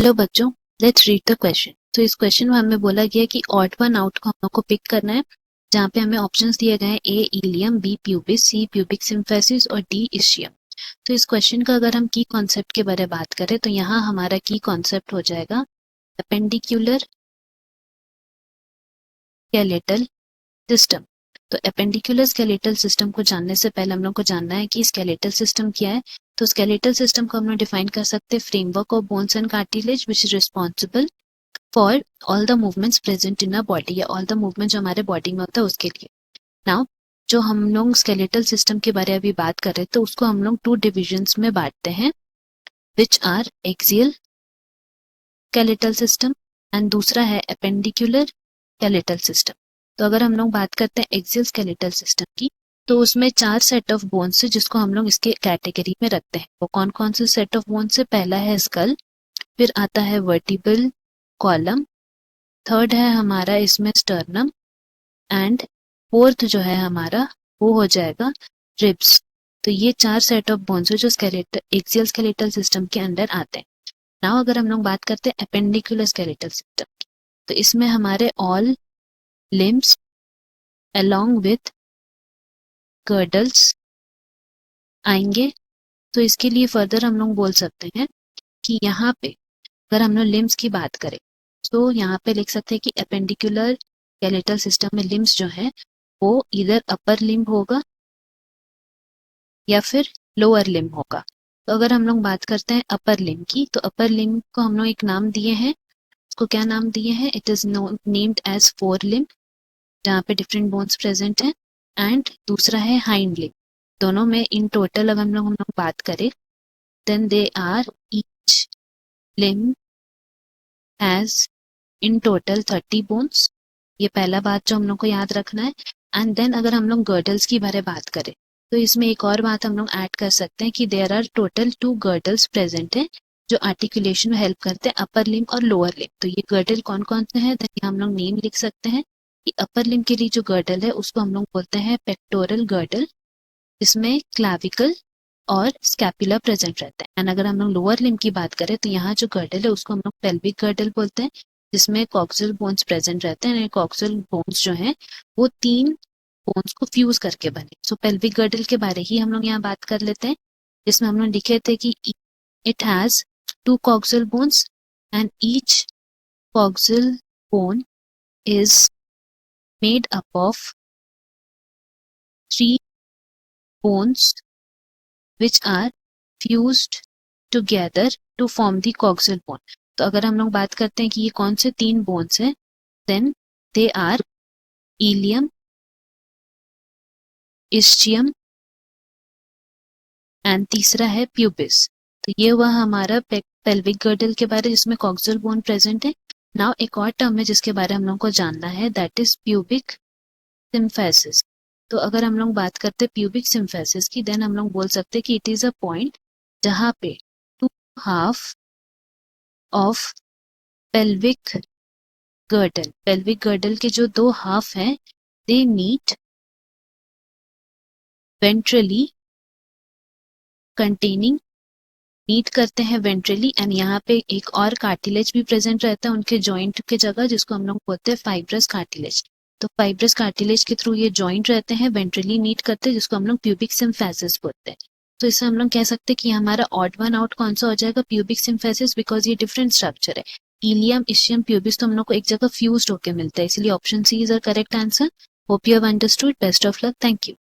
Hello बच्चों, let's read the question. तो इस क्वेश्चन में हमें बोला गया कि ऑड वन आउट को हम लोग को पिक करना है, जहाँ पे हमें ऑप्शंस दिए गए हैं ए इलियम, बी प्यूबिस, सी प्यूबिक सिम्फेसिस और डी इशियम। तो इस क्वेश्चन का अगर हम की कॉन्सेप्ट के बारे में बात करें तो यहाँ हमारा की कॉन्सेप्ट हो जाएगा एपेंडिकुलर स्केलेटल सिस्टम। तो एपेंडिकुलर स्केलेटल सिस्टम को जानने से पहले हम लोग को जानना है कि स्केलेटल सिस्टम क्या है। तो स्केलेटल सिस्टम को हम लोग डिफाइन कर सकते हैं framework of bones and cartilage which is responsible for all the movements present in a body, या ऑल द मूवमेंट जो हमारे बॉडी में होता है उसके लिए। नाउ जो हम लोग स्केलेटल सिस्टम के बारे में अभी बात कर रहे थे, तो उसको हम लोग 2 डिविजन्स में बांटते हैं, which are axial skeletal system and दूसरा है एपेंडिकुलर स्केलेटल सिस्टम। तो अगर हम लोग बात करते हैं एक्सियल स्केलेटल सिस्टम की, तो उसमें 4 सेट ऑफ बोन्स है जिसको हम लोग इसके कैटेगरी में रखते हैं। वो कौन कौन से सेट ऑफ बोन्स है? पहला है स्कल, फिर आता है वर्टिब्रल कॉलम, थर्ड है हमारा इसमें स्टर्नम एंड फोर्थ जो है हमारा वो हो जाएगा रिब्स। तो ये 4 सेट ऑफ बोन्स है जो एक्सियल स्केलेटल सिस्टम के अंदर आते हैं। नाउ अगर हम लोग बात करते हैं एपेंडिकुलर स्केलेटल सिस्टम की, तो इसमें हमारे all limbs along with girdles आएंगे। तो इसके लिए फर्दर हम लोग बोल सकते हैं कि यहाँ पे अगर हम लोग लिम्स की बात करें तो यहाँ पे लिख सकते हैं कि एपेंडिकुलर स्केलेटल सिस्टम में लिम्स जो है वो इधर अपर लिम्ब होगा या फिर लोअर लिम्ब होगा। तो अगर हम लोग बात करते हैं अपर लिम्ब की, तो अपर लिम्ब को हम लोग एक नाम दिए हैं, उसको क्या नाम दिए हैं? It is named as forelimb, जहाँ पे डिफरेंट बोन्स प्रेजेंट हैं। एंड दूसरा है हाइंड लिम्ब। दोनों में इन टोटल अगर हम लोग बात करें then they are each limb has in total 30 bones. ये पहला बात जो हम लोग को याद रखना है। एंड देन अगर हम लोग गर्डल्स की बारे बात करें तो इसमें एक और बात हम लोग ऐड कर सकते हैं कि there are total 2 girdles present है जो आर्टिकुलेशन में हेल्प करते हैं, अपर लिम्ब और लोअर लिम्ब। तो ये गर्डल कौन कौन से हैं? देन हम लोग नेम लिख सकते हैं कि अपर लिम्ब के लिए जो गर्डल है उसको हम लोग बोलते हैं पेक्टोरल गर्डल, जिसमें क्लाविकल और स्कैपुला प्रेजेंट रहता है। एंड अगर हम लोग लोअर लिम्ब की बात करें तो यहाँ जो गर्डल है उसको हम लोग पेल्विक गर्डल बोलते हैं, जिसमें कॉक्सियल बोन्स प्रेजेंट रहते हैं। कॉक्सियल बोन्स जो हैं वो 3 बोन्स को फ्यूज करके बने। सो पेल्विक गर्डल के बारे ही हम लोग यहाँ बात कर लेते हैं, जिसमें हम लोग लिखे थे कि it has 2 coxal bones and each coxal bone is made up of 3 bones which are fused together to form the coaxial bone। तो अगर हम लोग बात करते हैं कि ये कौन से 3 बोन्स हैं, then they are ilium, ischium and तीसरा है प्यूबिस। तो ये हुआ हमारा पेल्विक गर्डल के बारे जिसमें कॉक्सियल बोन प्रेजेंट है। नाउ एक और टर्म है जिसके बारे में हम लोग को जानना है, दैट इज प्यूबिक सिम्फेसिस। तो अगर हम लोग बात करते हैं प्यूबिक सिम्फेसिस की, देन हम लोग बोल सकते हैं कि इट इज अ पॉइंट जहाँ पे 2 हाफ ऑफ पेल्विक गर्डल के जो 2 हाफ हैं they meet ventrally containing, meet करते हैं वेंट्रली। एंड यहाँ पे एक और कार्टिलेज भी प्रेजेंट रहता है उनके जॉइंट के जगह, जिसको हम लोग बोलते हैं फाइब्रस कार्टिलेज। तो फाइब्रस कार्टिलेज के थ्रू ये जॉइंट रहते हैं, वेंट्रली मीट करते हैं, जिसको हम लोग प्यूबिक सिम्फेसिस बोलते हैं। तो इससे हम लोग कह सकते हैं कि हमारा ऑड वन आउट कौन सा हो जाएगा? प्यूबिक सिम्फेसिस, बिकॉज ये डिफरेंट स्ट्रक्चर है। इलियम, इशियम, प्यूबिस तो हम लोग को एक जगह फ्यूज्ड होकर मिलता है, इसलिए option C is a correct answer. Hope you have understood. Best of luck. Thank you.